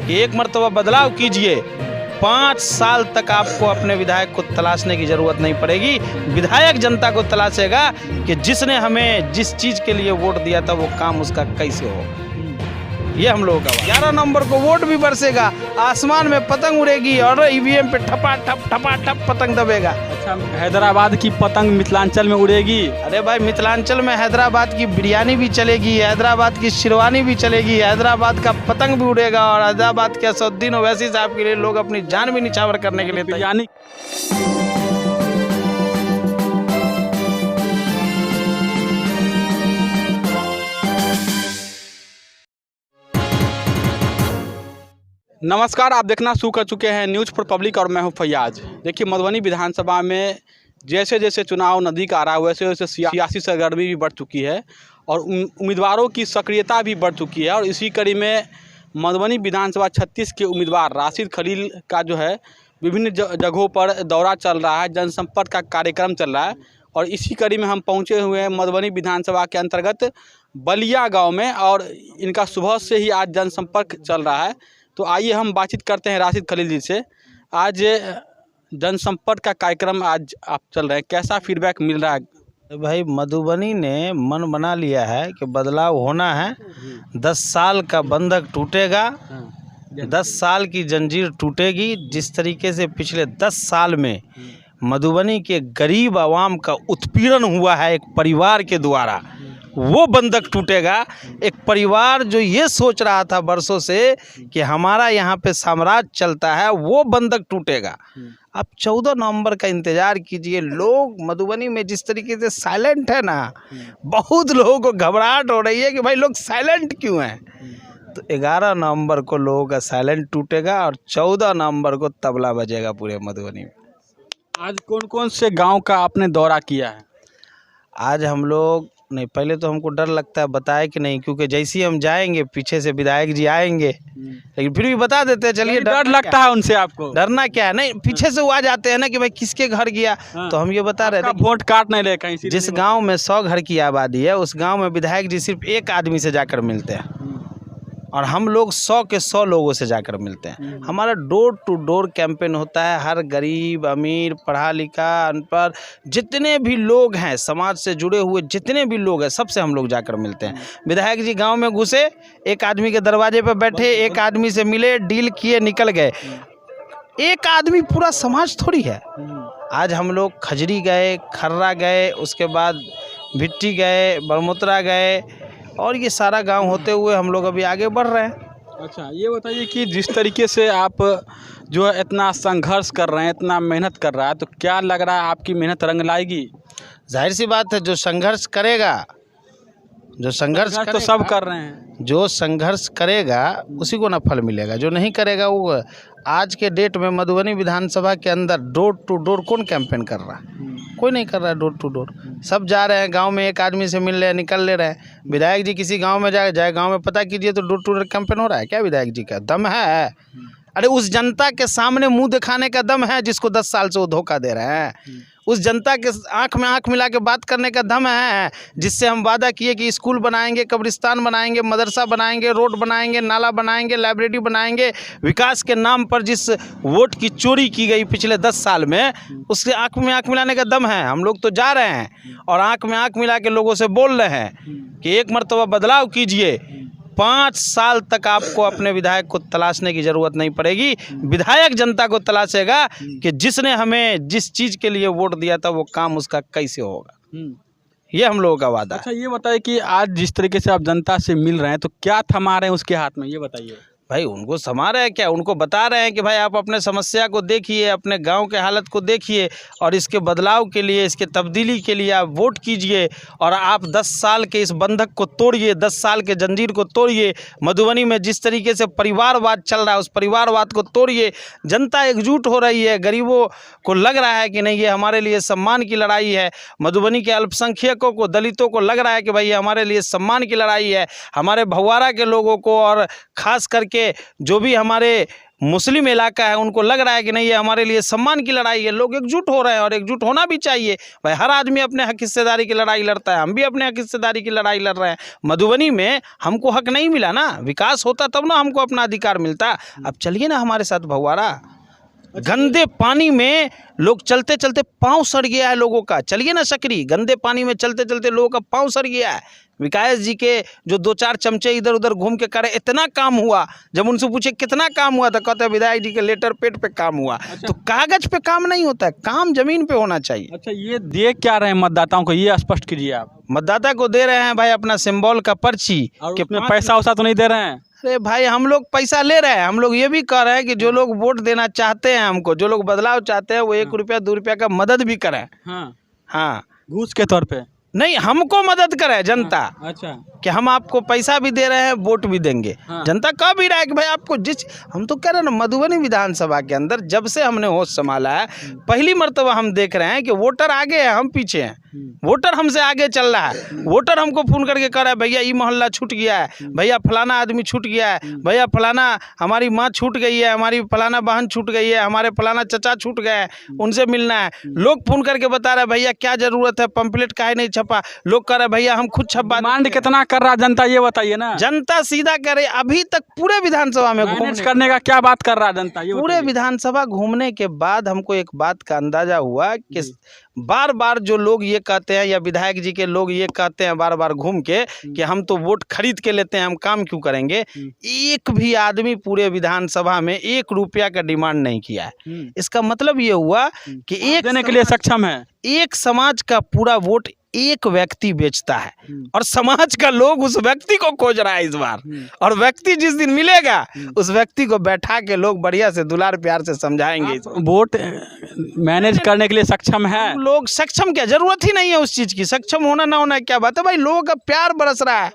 कि एक मर्तबा बदलाव कीजिए, 5 साल तक आपको अपने विधायक को तलाशने की ज़रूरत नहीं पड़ेगी। विधायक जनता को तलाशेगा कि जिसने हमें जिस चीज़ के लिए वोट दिया था वो काम उसका कैसे हो। ये हम लोगों का 11 नवंबर को वोट भी बरसेगा, आसमान में पतंग उड़ेगी और ईवीएम पे ठपा ठप पतंग दबेगा। अच्छा, हैदराबाद की पतंग मिथिलांचल में उड़ेगी। अरे भाई, मिथिलांचल में हैदराबाद की बिरयानी भी चलेगी, हैदराबाद की शेरवानी भी चलेगी, हैदराबाद का पतंग भी उड़ेगा और हैदराबाद के असदुद्दीन ओवैसी साहब के लिए लोग अपनी जान भी निछावर करने के लिए बिरयानी। नमस्कार, आप देखना शुरू कर चुके हैं न्यूज़ फॉर पब्लिक और मैं हूं फैयाज। देखिए, मधुबनी विधानसभा में जैसे जैसे चुनाव नज़दीक आ रहा है वैसे वैसे सियासी सरगर्मी भी बढ़ चुकी है और उम्मीदवारों की सक्रियता भी बढ़ चुकी है। और इसी कड़ी में मधुबनी विधानसभा 36 के उम्मीदवार राशिद खलील का जो है विभिन्न जगहों पर दौरा चल रहा है, जनसंपर्क का कार्यक्रम चल रहा है। और इसी कड़ी में हम पहुँचे हुए हैं मधुबनी विधानसभा के अंतर्गत बलिया गाँव में और इनका सुबह से ही आज जनसंपर्क चल रहा है। तो आइए हम बातचीत करते हैं राशिद खलील जी से। आज जनसंपर्क का कार्यक्रम आज आप चल रहे हैं, कैसा फीडबैक मिल रहा है? भाई, मधुबनी ने मन बना लिया है कि बदलाव होना है। 10 साल का बंधक टूटेगा, 10 साल की जंजीर टूटेगी। जिस तरीके से पिछले 10 साल में मधुबनी के गरीब आवाम का उत्पीड़न हुआ है एक परिवार के द्वारा, वो बंधक टूटेगा। एक परिवार जो ये सोच रहा था बरसों से कि हमारा यहाँ पे साम्राज्य चलता है, वो बंधक टूटेगा। आप 14 नवंबर का इंतज़ार कीजिए। लोग मधुबनी में जिस तरीके से साइलेंट है ना, बहुत लोगों को घबराहट हो रही है कि भाई लोग साइलेंट क्यों हैं। तो 11 नवंबर को लोगों का साइलेंट टूटेगा और 14 नवंबर को तबला बजेगा पूरे मधुबनी में। आज कौन कौन से गांव का आपने दौरा किया है? आज हम लोग नहीं, पहले तो हमको डर लगता है बताए कि नहीं, क्योंकि जैसे ही हम जाएंगे पीछे से विधायक जी आएंगे, लेकिन फिर भी बता देते हैं। चलिए, डर लगता है उनसे? आपको डरना क्या है? नहीं, पीछे से वो आ जाते हैं ना कि भाई किसके घर गया। तो हम ये बता रहे थे वोट काट नहीं रहे कहीं। जिस गांव में 100 घर की आबादी है, उस गांव में विधायक जी सिर्फ एक आदमी से जाकर मिलते हैं और हम लोग 100 के 100 लोगों से जाकर मिलते हैं। हमारा डोर टू डोर कैंपेन होता है। हर गरीब, अमीर, पढ़ा लिखा, अनपढ़, जितने भी लोग हैं, समाज से जुड़े हुए जितने भी लोग हैं, सबसे हम लोग जाकर मिलते हैं। विधायक जी गांव में घुसे, एक आदमी के दरवाजे पर बैठे, एक आदमी से मिले, डील किए, निकल गए। एक आदमी पूरा समाज थोड़ी है। आज हम लोग खजरी गए, खर्रा गए, उसके बाद भिट्टी गए, बरमुत्रा गए और ये सारा गांव होते हुए हम लोग अभी आगे बढ़ रहे हैं। अच्छा, ये बताइए कि जिस तरीके से आप जो है इतना संघर्ष कर रहे हैं, इतना मेहनत कर रहा है, तो क्या लग रहा है आपकी मेहनत रंग लाएगी? जाहिर सी बात है, जो संघर्ष करेगा, जो संघर्ष तो सब कर रहे हैं, जो संघर्ष करेगा उसी को ना फल मिलेगा। जो नहीं करेगा वो आज के डेट में मधुबनी विधानसभा के अंदर डोर टू डोर कौन कैंपेन कर रहा है? कोई नहीं कर रहा है डोर टू डोर। सब जा रहे हैं गांव में, एक आदमी से मिल रहे हैं, निकल ले रहे हैं। विधायक जी किसी गांव में जाए गांव में पता कीजिए तो डोर टू डोर कैंपेन हो रहा है क्या? विधायक जी का दम है? अरे उस जनता के सामने मुंह दिखाने का दम है जिसको 10 साल से वो धोखा दे रहे हैं। उस जनता के आंख में आंख मिला के बात करने का दम है जिससे हम वादा किए कि स्कूल बनाएंगे, कब्रिस्तान बनाएंगे, मदरसा बनाएंगे, रोड बनाएंगे, नाला बनाएंगे, लाइब्रेरी बनाएंगे। विकास के नाम पर जिस वोट की चोरी की गई पिछले 10 साल में, उसके आंख में आंख मिलाने का दम है। हम लोग तो जा रहे हैं और आंख में आंख मिला के लोगों से बोल रहे हैं कि एक मर्तबा बदलाव कीजिए, 5 साल तक आपको अपने विधायक को तलाशने की ज़रूरत नहीं पड़ेगी। विधायक जनता को तलाशेगा कि जिसने हमें जिस चीज़ के लिए वोट दिया था वो काम उसका कैसे होगा। ये हम लोगों का वादा है। अच्छा, ये बताइए कि आज जिस तरीके से आप जनता से मिल रहे हैं तो क्या थमा रहे हैं उसके हाथ में, ये बताइए। भाई, उनको समा रहे हैं क्या? उनको बता रहे हैं कि भाई आप अपने समस्या को देखिए, अपने गांव के हालत को देखिए और इसके बदलाव के लिए, इसके तब्दीली के लिए आप वोट कीजिए और आप 10 साल के इस बंधक को तोड़िए, 10 साल के जंजीर को तोड़िए। मधुबनी में जिस तरीके से परिवारवाद चल रहा है उस परिवारवाद को तोड़िए। जनता एकजुट हो रही है, गरीबों को लग रहा है कि नहीं ये हमारे लिए सम्मान की लड़ाई है। मधुबनी के अल्पसंख्यकों को, दलितों को लग रहा है कि भाई ये हमारे लिए सम्मान की लड़ाई है। हमारे भगवाड़ा के लोगों को और ख़ास करके जो भी हमारे मुस्लिम इलाका है, उनको लग रहा है कि नहीं ये हमारे लिए सम्मान की लड़ाई है, लोग एकजुट हो रहे हैं और एकजुट होना भी चाहिए भाई। हर आदमी अपने हक हिस्सेदारी की लड़ाई लड़ता है, हम भी अपने हक हिस्सेदारी की लड़ाई लड़ रहे हैं। मधुबनी में हमको हक नहीं मिला ना, विकास होता तब ना हमको अपना अधिकार मिलता। अब चलिए ना हमारे साथ भगवाड़ा, गंदे पानी में लोग चलते चलते पाँव सड़ गया है लोगों का। चलिए ना सकरी, गंदे पानी में चलते चलते लोगों का पाँव सड़ गया है। विकास जी के जो 2-4 चमचे इधर उधर घूम के करे, इतना काम हुआ। जब उनसे पूछे कितना काम हुआ तो कहते हैं विधायक जी के लेटर पेड पे काम हुआ। तो कागज पे काम नहीं होता है, काम जमीन पे होना चाहिए। अच्छा, ये दे क्या रहे हैं मतदाताओं को, ये स्पष्ट कीजिए आप। मतदाता को दे रहे हैं भाई अपना सिंबल का पर्ची कि पैसा वैसा तो नहीं दे रहे हैं? अरे भाई हम लोग पैसा ले रहे हैं, हम लोग ये भी कह रहे हैं कि जो लोग वोट देना चाहते हैं हमको, जो लोग बदलाव चाहते हैं वो 1 रुपया 2 रुपया का मदद भी करें। हाँ, घूस के तौर पे नहीं, हमको मदद करे जनता। अच्छा, कि हम आपको पैसा भी दे रहे हैं, वोट भी देंगे। जनता कह भी रहा है कि भाई आपको हम तो कह रहे हैं ना, मधुबनी विधानसभा के अंदर जब से हमने होश संभाला है पहली मर्तबा हम देख रहे हैं कि वोटर आगे है, हम पीछे हैं। वोटर हमसे आगे चल रहा है। वोटर हमको फोन करके कह रहा है भैया ये मोहल्ला छूट गया है, भैया फलाना आदमी छूट गया है, भैया फलाना हमारी माँ छूट गई है, हमारी फलाना बहन छूट गई है, हमारे फलाना चचा छूट गए हैं, उनसे मिलना है। लोग फोन करके बता रहे हैं भैया क्या जरूरत है, पंपलेट काहे नहीं छपा। लोग कह रहे भैया हम खुद छपा। डिमांड कितना कर रहा जनता, ये बताइए ना। जनता सीधा कह रही, अभी तक पूरे विधानसभा में मैनेज करने का क्या बात कर रहा है जनता, ये पूरे विधानसभा घूमने के बाद हमको एक बात का अंदाजा हुआ कि बार बार जो लोग ये कहते हैं या विधायक जी के लोग ये कहते हैं बार बार घूम के कि हम तो वोट खरीद के लेते हैं, हम काम क्यों करेंगे। एक भी आदमी पूरे विधानसभा में 1 रुपया का डिमांड नहीं किया है। इसका मतलब ये हुआ कि एक देने के लिए सक्षम है। एक समाज का पूरा वोट एक व्यक्ति बेचता है और समाज का लोग उस व्यक्ति को खोज रहा है इस बार। और व्यक्ति जिस दिन मिलेगा उस व्यक्ति को बैठा के लोग बढ़िया से दुलार प्यार से समझाएंगे। वोट मैनेज करने के लिए सक्षम है लोग। सक्षम क्या, जरूरत ही नहीं है उस चीज की। सक्षम होना ना होना क्या बात है भाई, लोगों का प्यार बरस रहा है।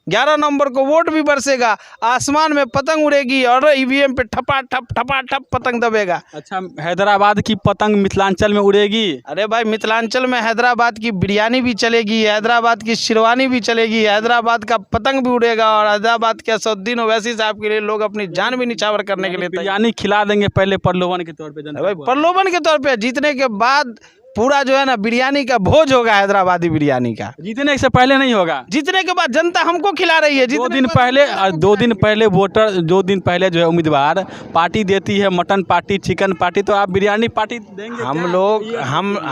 11 नवंबर को वोट भी बरसेगा, आसमान में पतंग उड़ेगी और ईवीएम पे ठपा ठप पतंग दबेगा। अच्छा, हैदराबाद की पतंग मिथिलांचल में उड़ेगी? अरे भाई मिथिलांचल में हैदराबाद की बिरयानी भी चलेगी, हैदराबाद की शेरवानी भी चलेगी, हैदराबाद का पतंग भी उड़ेगा और हैदराबाद के असदुद्दीन ओवैसी साहब के लिए लोग अपनी जान भी निछावर करने के लिए बिरयानी खिला देंगे पहले प्रलोभन के तौर पे। भाई प्रलोभन के तौर पे, जीतने के बाद पूरा जो है ना बिरयानी का भोज होगा, हैदराबादी बिरयानी का। जीतने से पहले नहीं होगा, जीतने के बाद जनता हमको खिला रही है। 2 दिन पहले वोटर, 2 दिन पहले जो है उम्मीदवार पार्टी देती है, मटन पार्टी, चिकन पार्टी, तो आप बिरयानी पार्टी देंगे?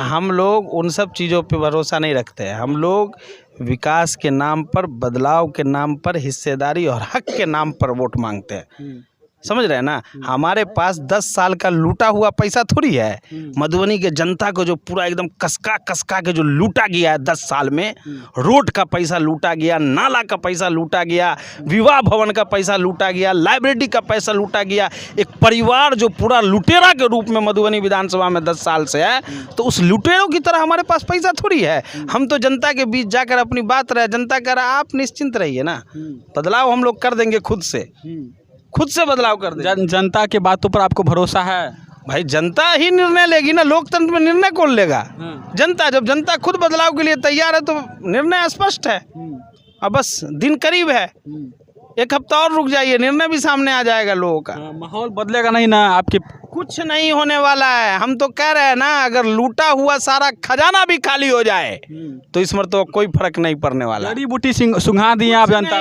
हम लोग उन सब चीज़ों पे भरोसा नहीं रखते हैं। हम लोग विकास के नाम पर, बदलाव के नाम पर, हिस्सेदारी और हक के नाम पर वोट मांगते हैं। समझ रहे हैं ना। हमारे पास 10 साल का लूटा हुआ पैसा थोड़ी है। मधुबनी के जनता को जो पूरा एकदम कसका के जो लूटा गया है 10 साल में, रोड का पैसा लूटा गया, नाला का पैसा लूटा गया, विवाह भवन का पैसा लूटा गया, लाइब्रेरी का पैसा लूटा गया। एक परिवार जो पूरा लुटेरा के रूप में मधुबनी विधानसभा में 10 साल से है, तो उस लुटेरों की तरह हमारे पास पैसा थोड़ी है। हम तो जनता के बीच जाकर अपनी बात रहे, जनता कह रहा आप निश्चिंत रहिए ना, बदलाव हम लोग कर देंगे, खुद से बदलाव कर देंगे। जनता के बातों पर आपको भरोसा है? भाई जनता ही निर्णय लेगी ना, लोकतंत्र में निर्णय कौन लेगा? जनता। जब जनता खुद बदलाव के लिए तैयार है तो निर्णय स्पष्ट है। अब बस दिन करीब है, 1 हफ्ता और रुक जाइए, निर्णय भी सामने आ जाएगा लोगों का। माहौल बदलेगा नहीं ना आपके? कुछ नहीं होने वाला है। हम तो कह रहे हैं ना, अगर लूटा हुआ सारा खजाना भी खाली हो जाए तो इस पर तो कोई फर्क नहीं पड़ने वाला। जड़ी बूटी सुंघा दिए आप जनता?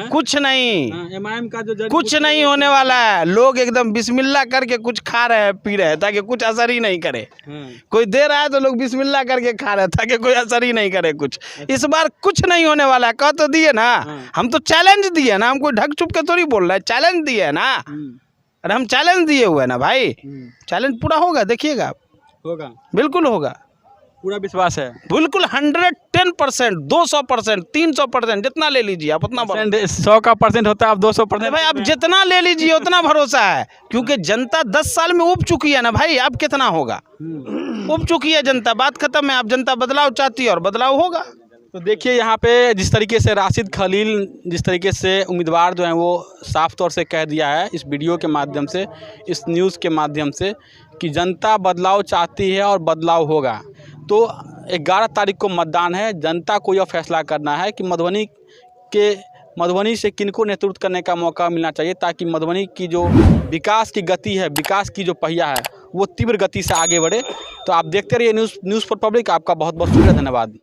कुछ नहीं, एमआईएम का जो कुछ नहीं होने वाला है। लोग एकदम बिस्मिल्लाह करके कुछ खा रहे हैं, पी रहे हैं, ताकि कुछ असर ही नहीं करे। कोई दे रहा है तो लोग बिस्मिल्लाह करके खा रहे हैं ताकि कोई असर ही नहीं करे कुछ। इस बार कुछ नहीं होने वाला है। कह तो दिए ना, हम तो चैलेंज दिए ना, हम कोई ढक छुप के थोड़ी बोल रहे हैं, चैलेंज दिए ना। अरे हम चैलेंज दिए हुए ना भाई, चैलेंज पूरा होगा, देखिएगा। होगा, बिल्कुल होगा, पूरा विश्वास है। बिल्कुल 110%, 200%, 300%, जितना ले लीजिए आप उतना। 100 का % होता है, आप 200%। भाई आप जितना ले लीजिए उतना भरोसा है, क्योंकि जनता 10 साल में उब चुकी है ना भाई। अब कितना होगा, उब चुकी है जनता, बात खत्म है। अब जनता बदलाव चाहती है और बदलाव होगा। तो देखिए यहाँ पे जिस तरीके से राशिद खलील, जिस तरीके से उम्मीदवार जो हैं वो साफ तौर से कह दिया है इस वीडियो के माध्यम से, इस न्यूज़ के माध्यम से, कि जनता बदलाव चाहती है और बदलाव होगा। तो 11 तारीख को मतदान है। जनता को यह फैसला करना है कि मधुबनी के मधुबनी से किनको नेतृत्व करने का मौका मिलना चाहिए, ताकि मधुबनी की जो विकास की गति है, विकास की जो पहिया है, वो तीव्र गति से आगे बढ़े। तो आप देखते रहिए न्यूज़ फॉर पब्लिक। आपका बहुत बहुत शुक्रिया, धन्यवाद।